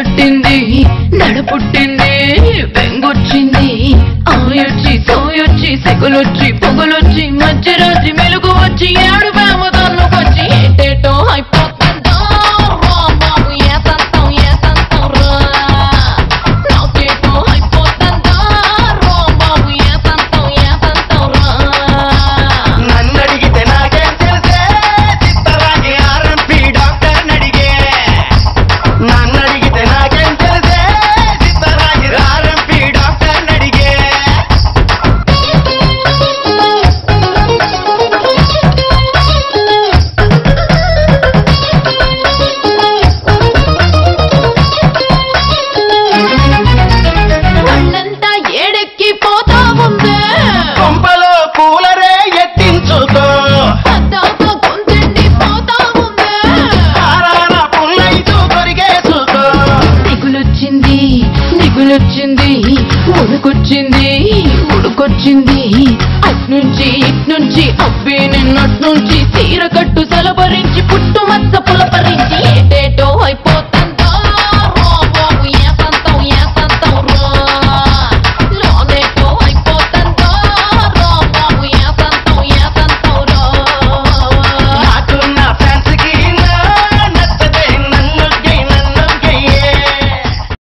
తట్టింది నడపుట్టింది బెంగొచ్చింది ఆయొచ్చి సోయొచ్చి సెగులొచ్చి పొగలొచ్చి మధ్యరాత్రి మెలుగు వచ్చి ఏడు వేమ తన్నుకొచ్చి ఏటేటో అయిపోతుందో బాబు ఏతంతం ఏతంతం రా నాకేటో అయిపోతుందో బాబు ఏతంతం ఏతంతం రా నన్నడిగితే నాకేం తెలిసే చిత్తరాగి ఆర్ఎంపీ డాక్టర్ నడిగే నన్నడిగితే నాకేం తెలిసే చిత్తరాగి ఆర్ఎంపీ డాక్టర్ నడిగే కళ్ళంతా ఏడెక్కి పోతా ఉందే కొంపలో కూలరే ఎత్తించుకో పద్దాక గొంతెండి పోతా ఉందే ఆరాన పుల్లైతూ కొరిగేసుకో దిగులొచ్చింది దిగులొచ్చింది ఉడుకొచ్చింది ఉడుకొచ్చింది అట్నుంచి ఇట్నుంచి అబ్బి నిన్నట్నుంచి చీర కట్టు సలపరించి పుట్టు మచ్చ పులపరించి